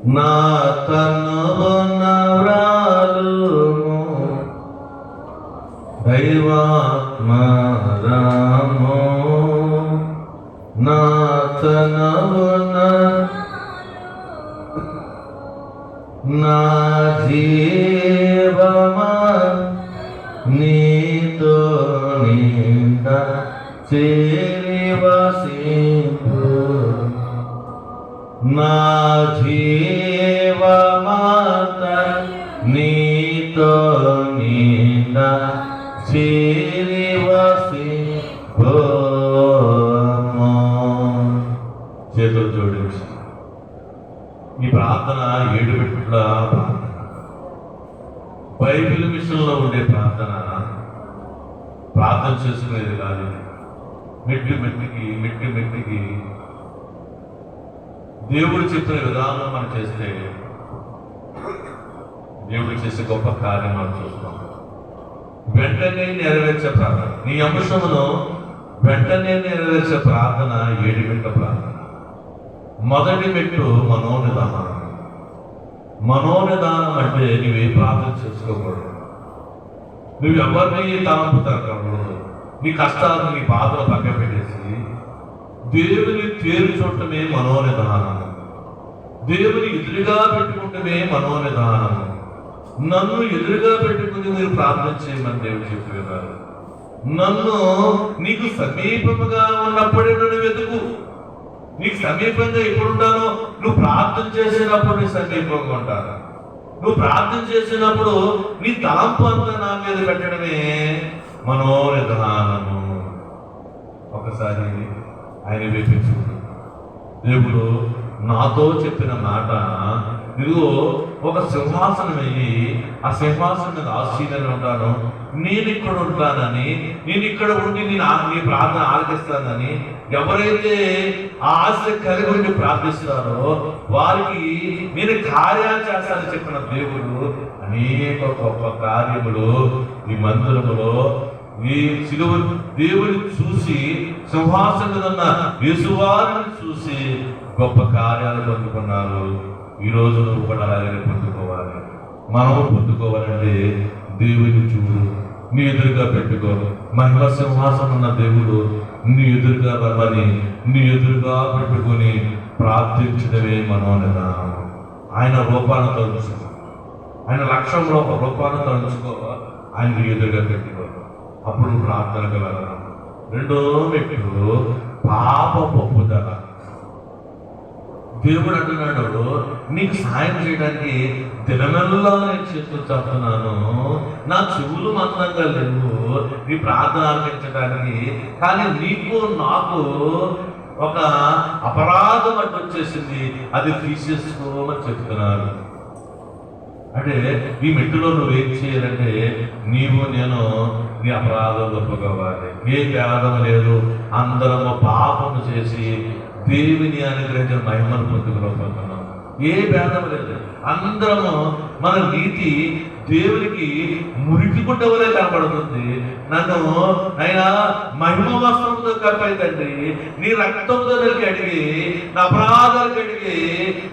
నా తనువు నవ్రాలుము దైవాత్మరాము నా తనువు నా జీవమా నీతో నిండా చేరివసింపు నా జీవమాత నీతో నిండా చేరివసింపు. చేతులు జోడించి ఈ ప్రార్థన 7 మెట్ల ప్రార్థన, బైబిల్ మిషన్లో ఉండే ప్రార్థన. ప్రార్థన చేసుకునేది కాదు, మెట్టి మెట్టికి దేవుడు చెప్పిన విధానం మనం చేస్తే దేవుడు చేసే గొప్ప కార్యం మనం చూస్తాం. వెంటనే నెరవేర్చే ప్రార్థన, నీ అంశమును వెంటనే నెరవేర్చే ప్రార్థన 7 మెట్ల ప్రార్థన. మొదటి మెట్టు మనోనిదానం. మనోనిదానం అంటే నువ్వే ప్రార్థన చేసుకోకూడదు, నువ్వు ఎవరిని తలంపు తరగకూడదు, నీ కష్టాలను నీ బాధలు పక్క పెట్టేసి దేవుని పేరు చూడటమే మనోనిదానం. దేవుని ఎదురుగా పెట్టుకుంటమే మనోనిదానం. నన్ను ఎదురుగా పెట్టుకుని మీరు ప్రార్థన చేయమని దేవుడు చెప్పారు. నన్ను నీకు సమీపముగా ఉన్నప్పుడే నన్ను వెతుకు. నీకు సమీపంగా ఎప్పుడుంటానో నువ్వు ప్రార్థన చేసినప్పుడు నీ సమీపంగా ఉంటాను. నువ్వు ప్రార్థన చేసినప్పుడు నీ తలంపు అంతా నా మీద పెట్టడమే మనోనిదానము. ఒకసారి ఆయన వేపించుకుంటాడు. దేవుడు నాతో చెప్పిన మాట, ఇదిగో ఒక సింహాసనం వెయ్యి, ఆ సింహాసనం మీద ఆశీర్వాదం ఉంటాను, నేను ఇక్కడ ఉంటానని, నేను ఇక్కడ ఉండి నీ ప్రార్థన ఆలకిస్తానని ఎవరైతే ఆశ కలిగి ఉండి ప్రార్థిస్తారో వారికి నేను కార్యాలు చేస్తానని చెప్పిన దేవుడు అనేక గొప్ప కార్యములు ఈ మందిరములో ఈ సిలువ దేవుని చూసి, సింహాసనం ఉన్న యేసువారిని చూసి గొప్ప కార్యాలు పొందుకున్నారు. ఈరోజు నువ్వు కూడా అలాగే పొందుకోవాలి. మనము పొందుకోవాలంటే దేవుని చూడు, నీ ఎదురుగా పెట్టుకో. మహిళ సింహాసనం ఉన్న దేవుడు నీ ఎదురుగా రమ్మని నీ ఎదురుగా పెట్టుకొని ప్రార్థించడమే మనోనిదానం. ఆయన రూపాన్ని తలుచుకో, ఆయన లక్ష్యంలో రూపాన్ని తలుచుకో, ఆయన నీ ఎదురుగా పెట్టుకో, అప్పుడు ప్రార్థనకు వెళ్ళడం. రెండో మెట్టు పాప పప్పుదల. దేవుడు అంటున్నాడు, నీకు సాయం చేయడానికి దినమెల్లా నేను చేతులు చాపుతున్నాను, నా చెవులు మందంగా లేవు నీ ప్రార్థన ఆలకించడానికి, కానీ నీకు నాకు ఒక అపరాధం అడ్డు వచ్చేసింది, అది తీసేసుకోమని చెప్తున్నాడు. అంటే ఈ మెట్టులో నువ్వేం చేయాలంటే నీవు నేను నీ అపరాధం ఒప్పుకోవాలి. ఏ భేదం లేదు, అందరము పాపము చేసి దేవుని అనుగ్రహించిన మహిమను పొందుకోలేకపోతున్నాం. ఏ భేదం లేదు, అందరము మన నీతి దేవునికి మురికి గుడ్డవలే కనబడుతుంది. నన్ను అయినా మహిమ వస్త్రంతో కప్పాయి తండ్రి, నీ రక్తంతో అడిగి నా అపరాధాలు కడిగి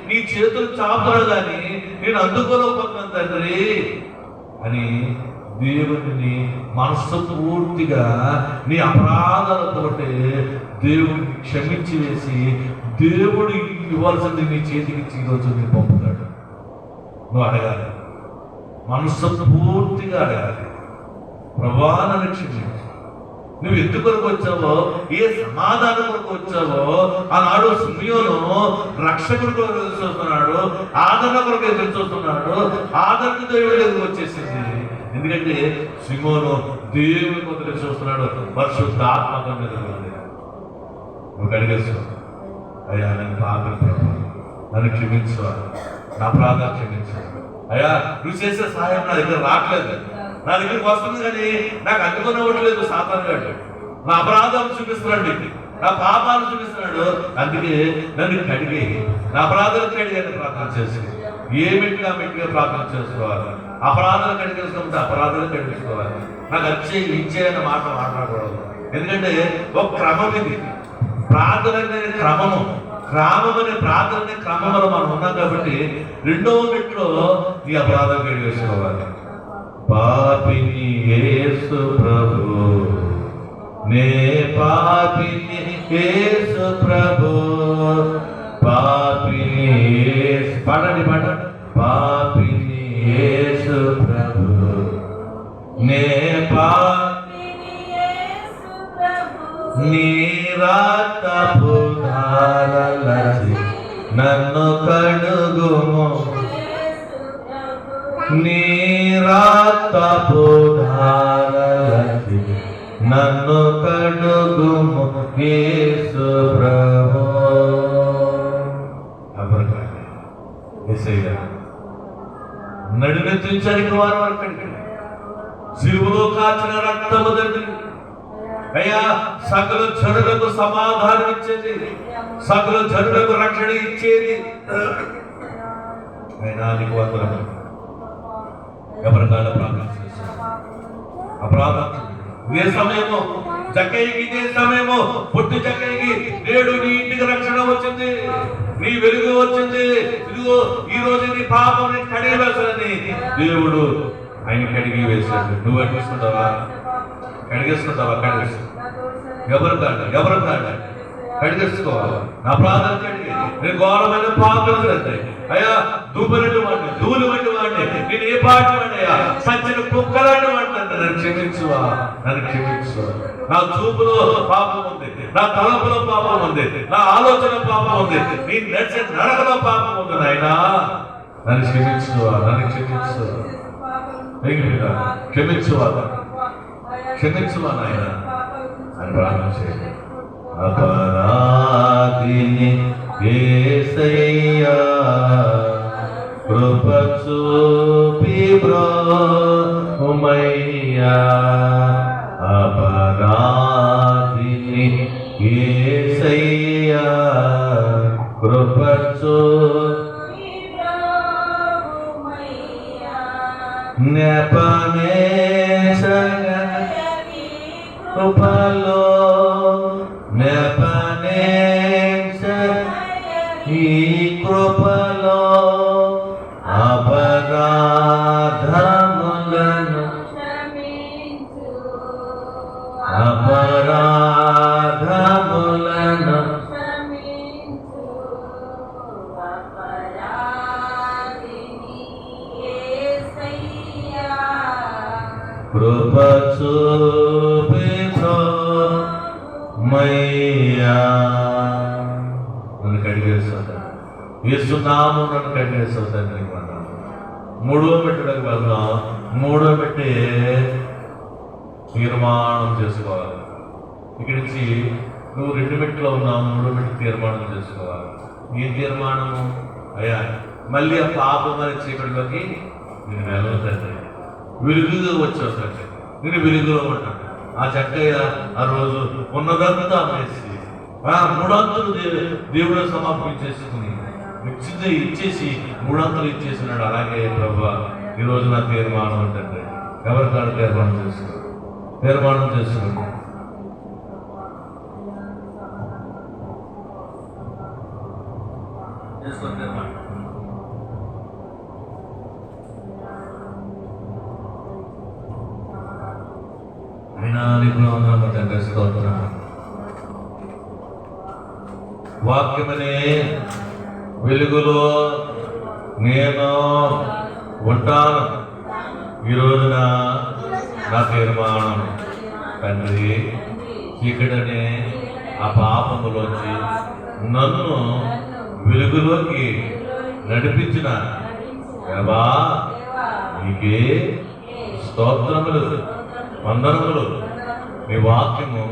నీ చేతులు చాపుతాడు కానీ నేను అందుకోలేకపోతున్నాను తండ్రి అని దేవుడిని మనస్సు పూర్తిగా నీ అపరాధాలతో దేవుడిని క్షమించి వేసి దేవుడు ఇవ్వాల్సింది నీ చేతికి ఈరోజు నీ పంపుతాడు. నువ్వు అడగాలి, మనస్సు పూర్తిగా అడగాలి, ప్రభువా నన్ను క్షమించు. నువ్వు ఎందుకు కొరకు వచ్చావో, ఏ సమాధానం కొరకు వచ్చావో, ఆనాడు సిమియోను రక్షకుడి కొరకు ఎదురు చూస్తున్నాడు, ఆదరణ కొరకు ఎదురు చూస్తున్నాడు, ఆదరణ దేవుడి ఎదురు వచ్చేసింది. ఎందుకంటే సిమోను దేవుని కొరకు చూస్తున్నాడు, పరిశుద్ధాత్మక మీద నువ్వు అడిగేస్తావు, అయ్యా నన్ను పాపను ప్రభు నన్ను క్షమించు, నా అపరాధాలు క్షమించు, అయ్యా నువ్వు చేసే సహాయం నా దగ్గర రావట్లేదు, నా దగ్గరికి వస్తుంది కానీ నాకు అందుకునేవ్వట్లేదు సాతాను గాడు, నా అపరాధాలు చూపిస్తున్నాడు, నా పాపాలు చూపిస్తున్నాడు, అందుకే నన్ను కడిగి నా అపరాధాలు కడిగాను ప్రార్థన చేసి ఏమిటిగా మెట్టిగా ప్రార్థన చేసుకోవాలి. అపరాధాలు కడిగేసుకుంటే అపరాధాలు కడిగేసుకోవాలి. నాకు వచ్చే ఇచ్చే అన్న మాట మాట్లాడకూడదు. ఎందుకంటే ఒక క్రమం ఇది, ప్రార్థన అనేది క్రమము. క్రమం అనే ప్రార్థన క్రమంలో మనం ఉన్నాం కాబట్టి రెండవ మెట్లో ఈ అపరాధం కడిగేసుకోవాలి. పాపిని యేసు ప్రభు, నే పాపిని యేసు ప్రభు, పాపిని యేసు, పాడండి పాడండి. పాపిని యేసు ప్రభు, నే పాపిని యేసు ప్రభు, నీ రక్తపు ధారలచి నన్ను కడుగుము, నీ రక్తపు ధారలచి నన్ను కడుగుము యేసు ప్రభు. నడినెత్తించడానికి వారు అక్కడికి సిలువలో కాచిన రక్తము తండ్రి అయ్యా, సకల జనులకు సమాధానం ఇచ్చేది, సకల జనులకు రక్షణ ఇచ్చేది. అయినా నీకు వందనము. ఎవరికాల ప్రార్థన చేశారు అపరాధం. ఇదే సమయము జక్కయ్యకి, ఇదే సమయము పొట్టి జక్కయ్యకి నేడు నీ ఇంటికి రక్షణ వచ్చింది, నీ వెలుగు వచ్చింది. ఇదిగో ఈ రోజు నీ పాపం కడిగి వేసాడని దేవుడు ఆయన కడిగి వేశాడు. నువ్వు అనిపిస్తుంటావా? కడిగేసుకుంటావా? కడిగేసు. ఎవరు కాడ కడిగేసుకోవాలి. నా ప్రార్థన కడిగి నేను ఘోరమైన పాపలు చేస్తాయి అయ్యా, దుబ్బులంటి వాడిని, ధూళి వంటి వాడిని, నేను ఏ పాటి వాడిని అయ్యా, సచ్చిన కుక్కలాంటి వాడిని. నన్ను క్షమించువా, నన్ను క్షమించువా. నా చూపులో పాపం ఉంది, నా తలపులో పాపం ఉంది, నా ఆలోచన పాపం ఉంది, నీ నడిచే నడకలో పాపం ఉంది. నాయనా నన్ను క్షమించువా, నన్ను క్షమించువా, క్షమించువా, క్షమించువా నాయన అని ప్రార్థన చేయండి. అపరాధిని యేసయ్యా, కృప చూపి బ్రోమయ్యా. అపరాధిని యేసయ్యా, కృప చూపి బ్రోమయ్యా. నెపనేశగా కృపలో ఈ కృపలో అపరాధములను అపరాధములను కృప చూపి బ్రోమయ్యా. నన్ను కడిగేస్తాను ఇస్తున్నాము, నన్ను కడిగేస్తావు తండ్రి. మూడో పెట్టడానికి వెళ్దాం. మూడో పెట్టి తీర్మానం చేసుకోవాలి. ఇక్కడి నుంచి నువ్వు 2 మెట్లో ఉన్నావు, 3 మెట్టు తీర్మానం చేసుకోవాలి. ఈ తీర్మానము అయ్యా, మళ్ళీ ఆ పాపం అనే చీకటిలోకి నేను వెళ్ళవుతండి, వెలుగుగా వచ్చావు తండ్రి, నేను వెలుగులో ఉంటాను. ఆ చక్కయ్య ఆ రోజు ఉన్నదంతా వేసి 3 దేవుడు సమర్పించేసుకుని ఇచ్చేసి 3 ఇచ్చేసినాడు. అలాగే ప్రభువా ఈ రోజు నా తీర్మానం ఏంటంటే ఎవరికాడ తీర్మానం చేసుకోండి, తీర్మానం చేసుకోండి. అయినా నీకు తండ్రి స్తోత్రం. వాక్యమనే వెలుగులో నేను ఉంటాను. ఈ రోజున నా తీర్మానం తండ్రి, చీకటనే ఆ పాపములోంచి నన్ను వెలుగులోకి నడిపించిన దేవా నీకే స్తోత్రములు, వందనములు. నీ వాక్యము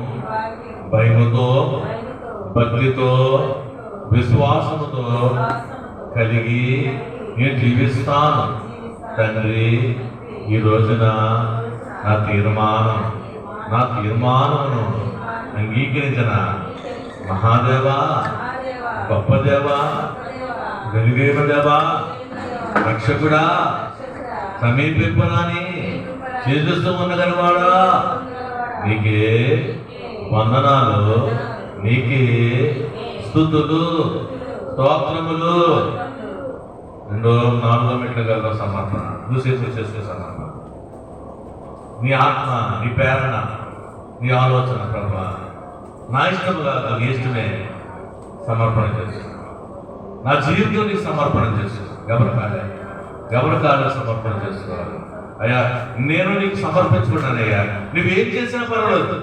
భయముతో, భక్తితో, విశ్వాసముతో కలిగి నేను జీవిస్తాను తండ్రి. ఈ రోజున నా తీర్మానమును అంగీకరించిన మహాదేవా, గొప్ప దేవా, వెలుగైన దేవా, రక్షకుడా, సమీపింపరాని చేస్తూ ఉన్నగలవాడా, నీకే వందనాలు, నీకే స్తుతులు, స్తోత్రములు. 4వ మెట్లుగా సమర్పణ, చూసేసి చేసే సమర్పణ. నీ ఆత్మ, నీ ప్రేరణ, నీ ఆలోచన ప్రభా నా ఇష్టము కాదు, నీ ఇష్టమే సమర్పణ చేస్తాను. నా జీవితం నీకు సమర్పణ చేస్తాను. గబరకాలే సమర్పణ చేసుకోవాలి. అయ్యా నేను నీకు సమర్పించుకున్నానయ్యా. నువ్వేం చేసినా పర్వాలేదు,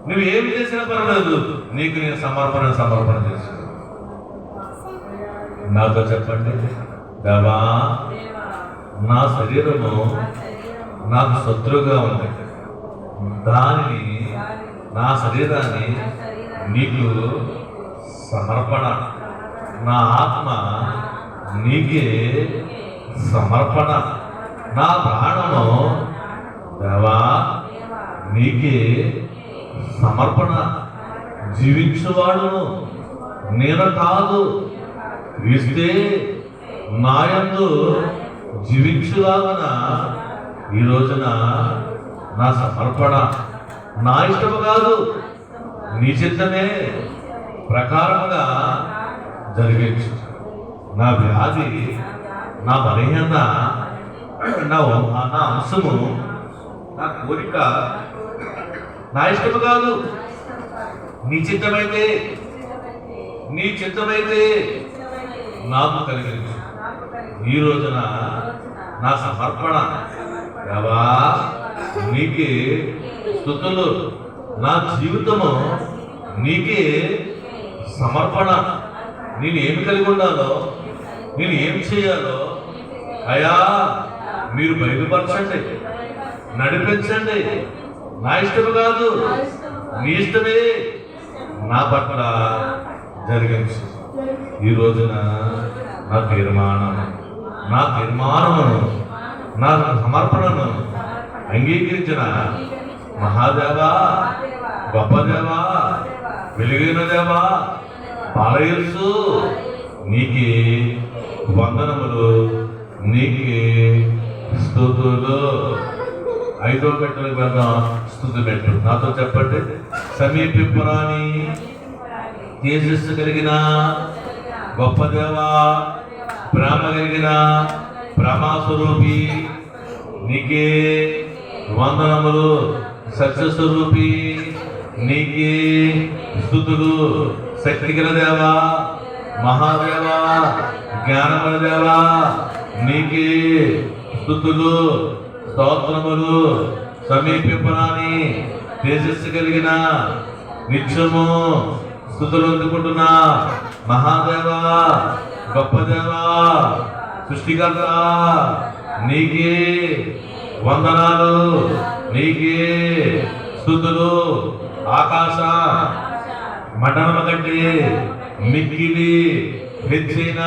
నువ్వేమి చేసినా పర్వాలేదు, నీకు నేను సమర్పణ చేసుకో. నాతో చెప్పండి, దేవా నా శరీరము నాకు శత్రువుగా ఉంది, దానిని నా శరీరాన్ని నీకు సమర్పణ, నా ఆత్మ నీకే సమర్పణ, నా ప్రాణము దేవా నీకే సమర్పణ. జీవించువాడును నేను కాదు, క్రీస్తే నాయందు జీవించులాగన ఈ రోజున నా సమర్పణ. నా ఇష్టము కాదు, నీ చిత్తమే ప్రకారముగా జరిగించు. నా వ్యాధి, నా బలహీనత, నా అంశము, నా కోరిక నా ఇష్టము కాదు, నీ చిత్తమైతే నాకు కలిగించు. ఈ రోజున నా సమర్పణ దేవా నీకే స్తుతులు. నా జీవితము నీకే సమర్పణ. నేను ఏమి కలిగి ఉండాలో, నేను ఏమి చేయాలో అయ్యా మీరు బయలుపరచండి, నడిపించండి. నా ఇష్టము కాదు, నీ ఇష్టమే నా పట్ల జరిగించు. ఈ రోజున నా తీర్మానమును, నా సమర్పణను అంగీకరించిన మహాదేవా, గొప్ప దేవా, వెలుగైన దేవా, పాలయస్సు నీకే వందనములు, నీకే స్తుతులు. 5వ మెట్టులకు వెళ్దాం. స్తుతి మెట్టు నాతో చెప్పండి. సమీపింపురాని తేజస్సు కలిగిన గొప్ప దేవా, ప్రేమ కలిగిన ప్రేమాస్వరూపి నీకే వందనములు. సత్యస్వరూపి నీకే స్తుతులు. శక్తిగల దేవా, మహాదేవా, జ్ఞానముల దేవా నీకే స్తుతులు, స్తోత్రములు. సమీపింపరాని తేజస్సు కలిగిన నిత్యము స్తుతులు అందుకుంటున్నా మహాదేవా, గొప్ప దేవా, సృష్టికర్త నీకే వందనాలు, నీకే స్తుతులు. ఆకాశ మండలము కంటే మిక్కిలి హెచ్చిన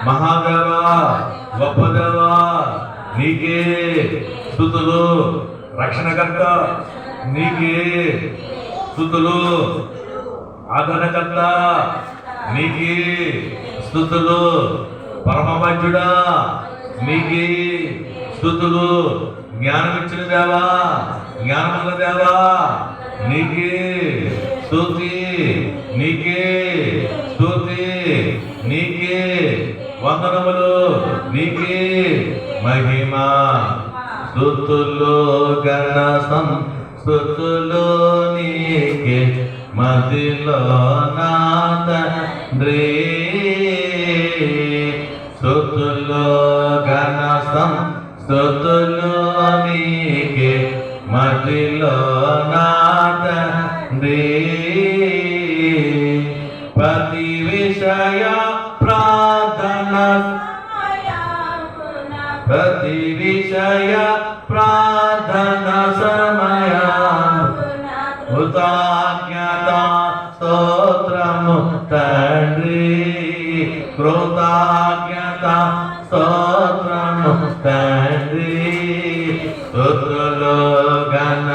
మహాదేవా, గొప్ప దేవా నీకే స్తుతులు. రక్షణకర్త నీకే స్తుతులు. ఆదరణకర్త నీకే స్తుతులు. పరమభజ్యుడా నీకే స్తుతులు. జ్ఞానమిచ్చిన దేవా, జ్ఞానముల దేవా నీకే స్తుతి, నీకే స్తుతి, నీకే వందనములు, నీకే మహిమ. స్తుతులు గణ స్తుతులు నీకే మదిలో నా తండ్రి. స్తుతులు గణ స్తుతులు నీకే మదిలో నా తండ్రి. ప్రతి విషయ ప్రార్థన, ప్రతి విషయ ప్రార్థన సమయ కృతజ్ఞత స్తోత్రము తండ్రి. కృతజ్ఞత స్తోత్రము తండ్రి. స్తుతులు గణ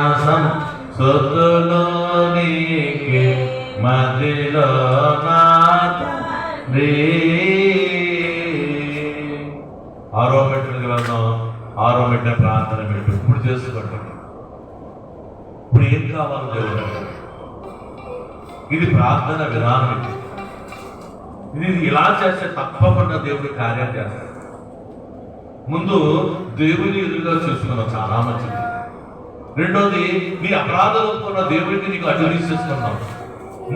స్తుతులు నీకే మదిలో నా తండ్రి. 6వ మెట్టుకు వెళ్దాం. 6వ మెట్ట ప్రార్థన మెట్టు. ఇప్పుడు చేసుకోండి. ఇప్పుడు ఏం కావాలో దేవుడు, ఇది ప్రార్థన విధానం. ఇది ఇలా చేస్తే తప్పకుండా దేవుడి కార్యం చేస్తాడు. ముందు దేవుని ఎదురుగా చూసుకున్నావు, చాలా మంచిది. రెండోది, నీ అపరాధాలు ఒప్పుకున్న దేవుడికి నీకు అడ్డు తీసేసుకున్నావు.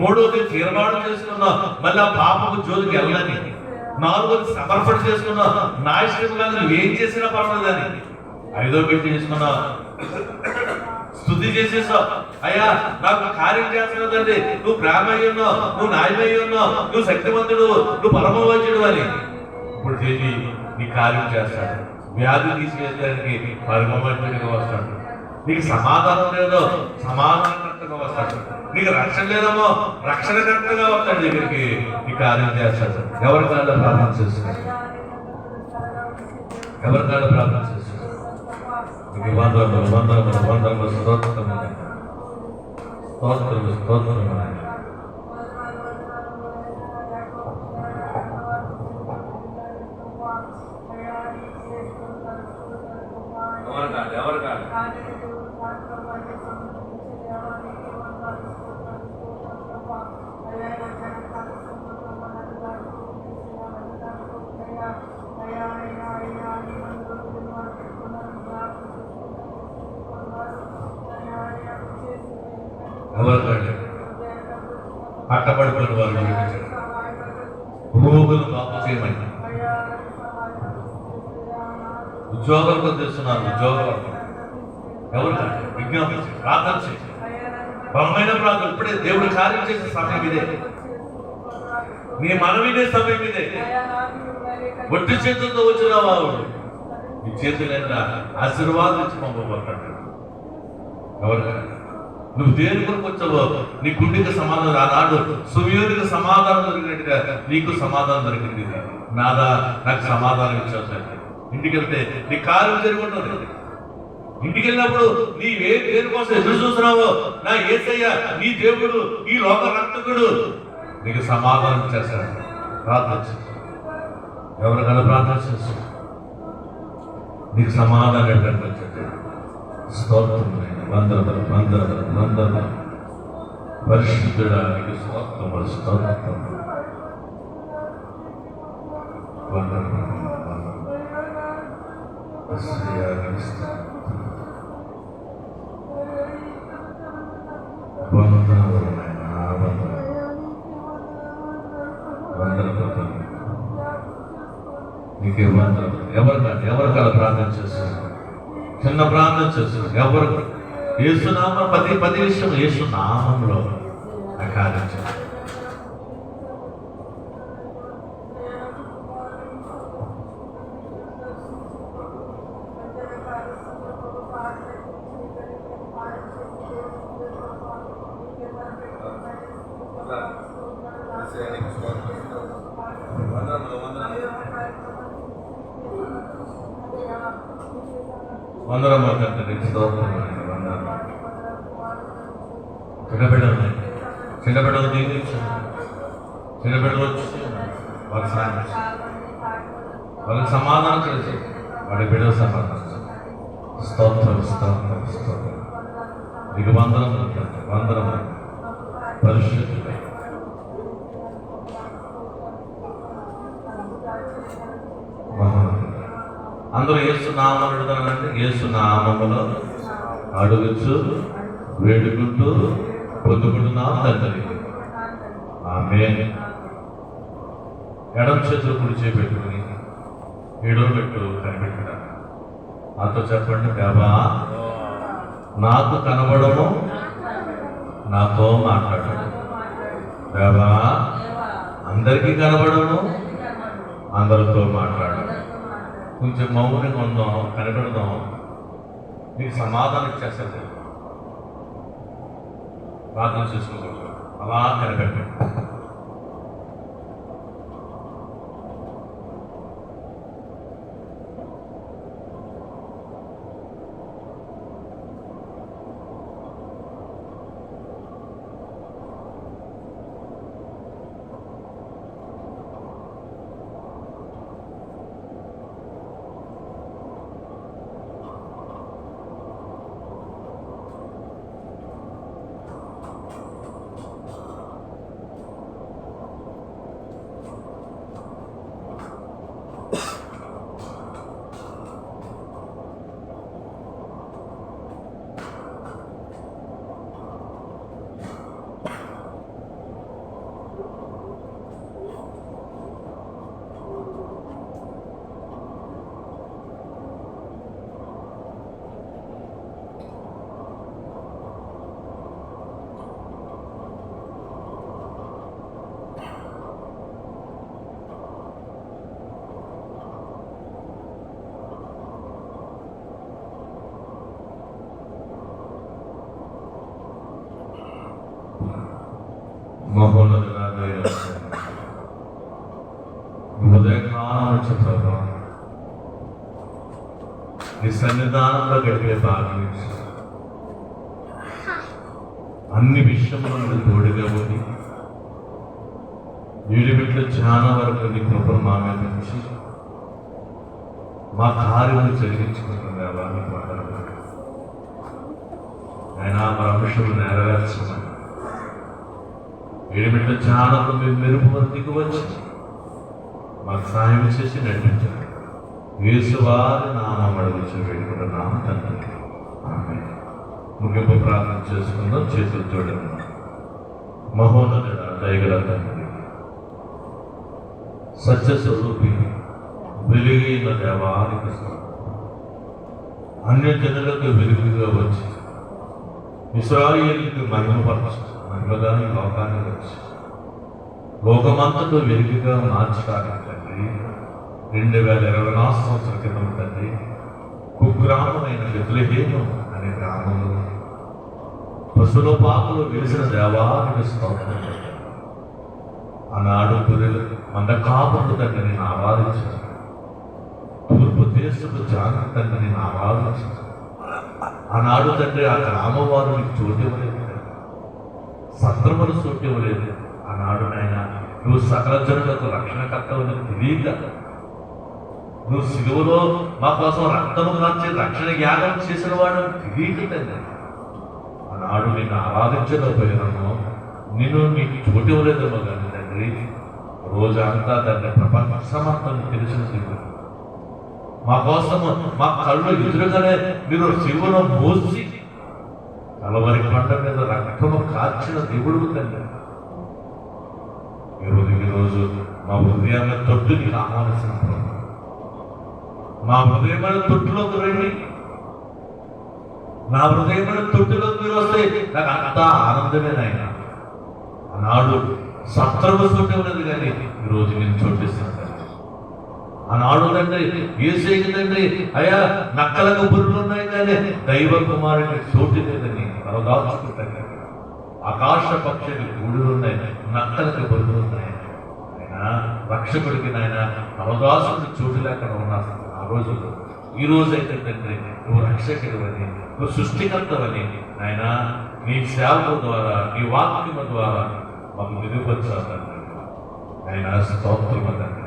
మూడోది, తీర్మానం చేసుకున్నావు మళ్ళీ ఆ పాపకు జోలికి వెళ్ళని. నాలుగోది, సమర్పణ చేసుకున్నావు, నా ఇష్టం కాదు నువ్వేం చేసినా పర్వాలేదని. ఐదో పెట్టి చేసుకున్నావు, స్తుతి చేసేసావు. అయ్యా నాకు కార్యం చేస్తున్నదండి, నువ్వు ప్రేమ అయ్యి ఉన్నావు, నువ్వు న్యాయమయ్యి ఉన్నావు, నువ్వు శక్తివంతుడు, నువ్వు పరమవైద్యుడు అని. ఇప్పుడు చేసి నీ కార్యం చేస్తాడు. వ్యాధి తీసుకెళ్ళడానికి పరమవైద్యుడిగా వస్తాడు. నీకు సమాధానం లేదో సమాధానకర్తగా వస్తాడు. నీకు రక్షణ లేదేమో రక్షణకర్తగా వస్తాడు దగ్గరికి, నీ కార్యం చేస్తాడు. ఎవరికాళ్ళ ప్రార్థన చేస్తున్నాడు, ఎవరికాళ్ళ ప్రార్థన చేస్తున్నాడు. వందరములు వందరములు వందరములు స్తోత్రము స్తోత్రము స్తోత్రము. ఎవరు కాదు ఎవరు కాదు పట్టబడిపోయిన వారు వినిపించండి, రోగులు బాగు చేయమని. ఉద్యోగాలకు తెస్తున్నారు, ఉద్యోగాలు ఎవరు కాదు విజ్ఞాపించి ప్రార్థన చేసి బలమైన ప్రార్థన. ఇప్పుడే దేవుడు కార్యం చేసే సమయం ఇదే, నీ మనవినే సమయం ఇదే. ఒట్టి చేతులతో వచ్చిన వాడు నీ చేతులైనా ఆశీర్వాదం ఇచ్చి పంపబడతాడు. ఎవరు కాదు నువ్వు దేని కొరకు వచ్చావో నీ గుండెకి సమాధానం. ఆనాడు సుమయోనికి సమాధానం దొరికినట్టుగా నీకు సమాధానం దొరికింది. నాదా నాకు సమాధానం ఇచ్చావు సార్. ఇంటికి వెళ్తే నీ కార్యం జరుగుతుంది. ఇంటికి వెళ్ళినప్పుడు నీవే దేని కోసం ఎదురు చూస్తున్నావో నా యేసయ్య నీ దేవుడు, ఈ లోక రక్షకుడు నీకు సమాధానం చేస్తాడు. ప్రార్థన చేస్తాడు, ఎవరికైనా ప్రార్థన చేస్తాడు, నీకు సమాధానం ఎక్కడికి వచ్చాడు. స్తోత్రం, వందనములు వందనములు వందనములు పరిశుద్ధుడానికి స్తోత్రములు స్తోత్రము వందనములు నీకే వందనములు. ఎవరికలా ప్రార్థన చేస్తారు, చిన్న ప్రార్థన చేస్తారు. ఎవరు యేసునామం పది విషయం యేసునామంలో ఆ కార్యం చేస్తారు. వందరం చిన్నబిడ్డలు దీవించారు. చిన్నబిడ్డలు వచ్చి వాళ్ళకి సాయం వాళ్ళకి సమాధానం చేసి వాడి బిడ్డలు సమాధానం. స్తోత్రం స్తోత్రం స్తోత్రం. నీకు వందరం వందరం పరిశుద్ధుడై అందరూ యేసునామం అడుగుతానంటే యేసునామములో అడుగుచు వేడుకుంటూ పొందుకుంటున్నాం తండ్రి, ఆమేన్. ఎడమ చేతులు కుడి చేపెట్టుకుని ఏడో పెట్టు కనిపెట్టుకున్నాను. నాతో చెప్పండి, దేవా నాకు కనబడము, నాతో మాట్లాడము. దేవా అందరికీ కనబడము, అందరితో మాట్లాడము. కొంచెం మౌనంగా ఉందాం, కనబడదాం, నీకు సమాధానం ఇచ్చేస్తుంది. ప్రార్థన చేసుకోకూడదు, అలా కనిపెట్టండి. ఆహ్వానించు ప్రభా. నీ సన్నిధానంలో గడిపే భాగ్యం ఇచ్చు. అన్ని విషయంలో తోడుగా ఉండి వీడిమిట్లు ధ్యానం వరకు నీ కృపను మా మీద ఉంచి మా కార్యములు జరిగించుకుంటున్న వారిని మాట్లాడుతున్నాడు. ఆయన మా అంశములు నెరవేర్చమని వీడిమిట్ల ధ్యానంలో మేము మెరుగుపరికి వచ్చి మాకు సాయం చేసి నడిపించారు. యేసువారి నామం అడుగుచు వేడుకుంటున్నాము తండ్రి. ఆమేన్. ముగింపు ప్రార్థన చేసుకుందాం. చేతులు చూడండి. మహోన్నతుడా, దయగల తండ్రి, సత్యస్వరూపి, వెలుగైన దేవానికి అన్య జనులకు వెలుగుగా వచ్చి ఇశ్రాయేలుకు మహిమపరచు మహిమగా ఈ లోకానికి వచ్చి లోకమంతటా వెలుగుగా మార్చడానికి తండ్రి 2024 సంవత్సరం క్రితం తండ్రి కుగ్రామమైన బెత్లెహేము అనే గ్రామంలో పశువుల పాకలో వెలిసిన దేవానికి స్తోత్రం. ఆనాడు గొర్రెలు మంద కాపులు తండ్రి నేను ఆరాధించాను. తూర్పు దేశపు జాగ్రత్త తండ్రి నేను ఆరాధించాను. ఆనాడు తండ్రి ఆ గ్రామం వారు నీకు చోటు ఇవ్వలేదు, సత్రములు చోటు ఇవ్వలేదు. ఆనాడు నాయన నువ్వు సకల జనులకు రక్షణకర్తవని తెలియక నువ్వు సిలువలో మా కోసం రక్తము కాల్చి రక్షణ యాగం చేసిన వాడు తెలియక తండ్రి ఆనాడు నిన్ను ఆరాధించకపోయినాను. నిన్ను నీకు చోటు ఇవ్వలేదేమో కానీ తండ్రి రోజంతా తండ్రి ప్రపంచమంతా తెలిసిన దేవుడు మా కోసం మా కళ్ళు ఎదురుగానే మీరు శివును మోసి కలవరి పంట మీద రక్తము కాల్చిన దేవుడు తండ్రి. ఈరోజు మా హృదయాన్ని తొట్టు నీకు ఆహ్వానిస్తున్నాను. మా హృదయమైన తొట్టులోకి రండి. నా హృదయమైన తొట్టులోకి మీరు వస్తే నాకు అంతా ఆనందమేనాయన. ఆనాడు సత్రము చోటు ఉన్నది కానీ ఈరోజు నేను చోటిస్తున్నాను. ఆనాడు తండ్రి ఏసేకి తండ్రి అయ్యా నక్కలకు బుర్రలు ఉన్నాయి కానీ దైవ కుమారుని చోటు లేదని తలదాచుకుంటాను. ఆకాశ పక్షులు గూడులు ఉన్నాయి, నక్కలకు బుర్రలు ఉన్నాయి. ఆయన రక్షకుడికి నాయన తలదాసుడు చోటు లేకుండా ఉన్నా ఆ రోజుల్లో. ఈ రోజు అయితే తండ్రి నువ్వు రక్షకుడివని, నువ్వు సృష్టికర్తవని నాయన నీ సేవల ద్వారా నీ వాక్యము ద్వారా మాకు నిరూపించాలి. ఆయన స్తోత్రము తండ్రి.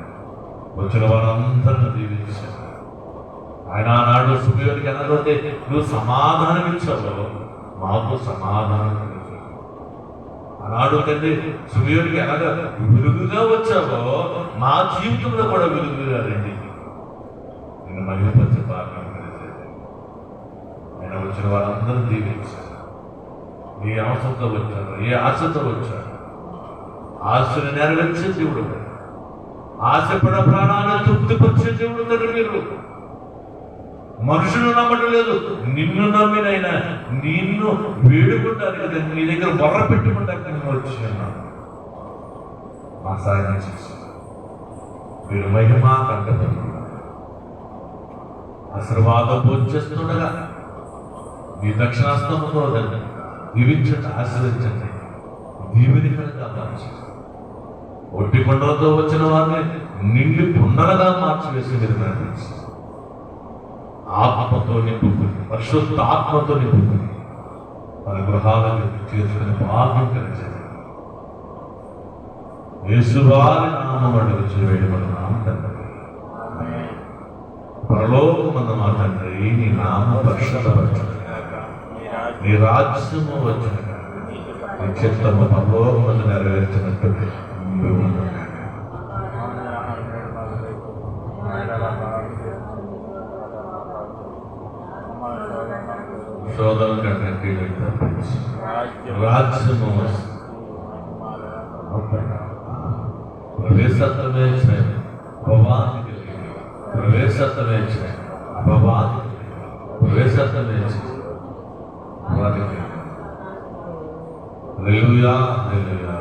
వచ్చిన వారందరిని దీవించారు. ఆయన ఆనాడు సుమయోనికి అనగలిగితే నువ్వు సమాధానం ఇచ్చావు, మాకు సమాధానం ఇచ్చావు. ఆనాడు తండ్రి సుమయోనికి అనగా వెలుగుగా వచ్చావో మా జీవితంలో కూడా వెలుగుగా రండి. నేను మహిమపరిచే భాగ్యం కలిగేది. ఆయన వచ్చిన వారందరూ దీవించారు. ఏ అవసరంతో వచ్చారు, ఏ ఆశతో వచ్చారు, ఆశను నెరవేర్చే దేవుడు, ఆశపడ ప్రాణాన్ని తృప్తిపరిచే దేవుడు తండ్రి. మీరు మనుషులు నమ్మటం లేదు, నిన్ను నమ్మినైనా నిన్ను వేడుకుంటారు కదా, నీ దగ్గర మొర్ర పెట్టుకుంటారు. నేను వచ్చాను మా సాయం చేసి మీరు మహిమా కంటపడుతున్నారు. ఆశీర్వాదం పూజిస్తుండగా మీ దక్షిణాస్తముతో దీవించండి, ఆశీర్వదించండి, దీవెనికలుగా మార్చండి. ఒట్టి కొండలతో వచ్చిన వారిని నిండి పుండలుగా మార్చివేసి మీరు నడిపించి ఆత్మతో నింపుకుని, పరిశుద్ధ ఆత్మతో నింపుకుని మన గృహాలను చేసుకుని భాగ్యం కలిగింది. యేసువారి నామం అడుగుచు వేడుకుంటున్నాము తండ్రి. పరలోకమందు మా తండ్రి, నీ నామం పరిశుద్ధపరచునుగాక, నీ రాజ్యము వచ్చునుగాక, నీ చిత్తము పరలోకమందు నెరవేర్చినట్టు శోధన కంటే రాజ్యము ప్రవేశత్వమే భవానికి ప్రవేశత్వమే భవానికి ప్రవేశత్వమే భవానికి. హల్లెలూయా హల్లెలూయా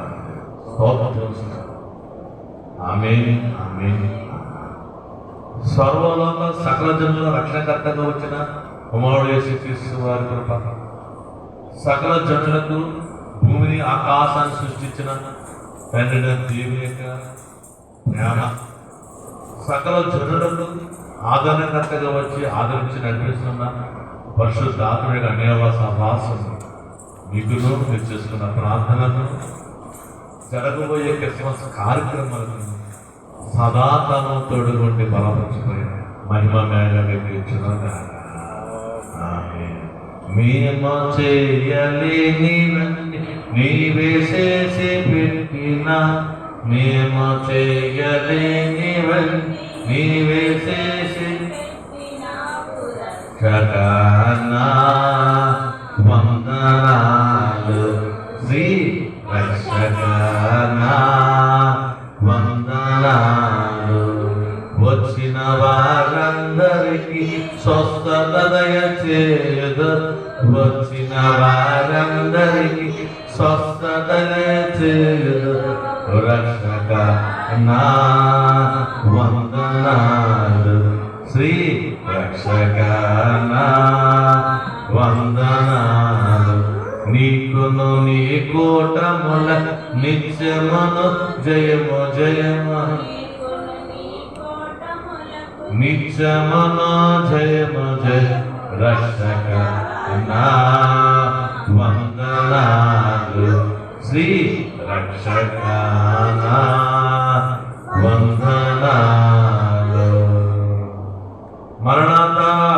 స్తోత్రం. ఆమేన్ ఆమేన్. సర్వలోక సకల జనుల రక్షణకర్తగా వచ్చిన కుమారుడు యేసుక్రీస్తు వారి కృప, సకల జనులకు భూమిని ఆకాశాన్ని సృష్టించిన తండ్రి దేవుని యొక్క ప్రేమ సకల జనులకు ఆదరణకర్తగా వచ్చి ఆదరించి నడిపిస్తున్న పరిశుద్ధాత్మక అనేవ సభాసం మీకును మీరు చేసుకున్న ప్రార్థనను జరగబోయే క్రిస్మస్ కార్యక్రమాలను సదా తను తోడుగుండి బలపరిచిపోయి మహిమ మేఘమే తీర్చుగా మేము చేయలేనివన్నీ నీవే చేసి పెట్టిన మేము చేయలేనివన్నీ నీవే చేసి కటనా వందనాలు శ్రీ రక్షకనా వందనాలు. వచ్చిన వారందరికీ స్వస్థత దయచేయదు, వచ్చిన వారందరికీ స్వస్థత దయచేయదు. రక్షక నా వందనాలు శ్రీ రక్షక నా వందనాలు. నీకును నీ కూటముల నిత్యమును జయము జయము, నిత్యమును జయము జయ. రక్షక నా వందనాలు శ్రీ రక్షక నా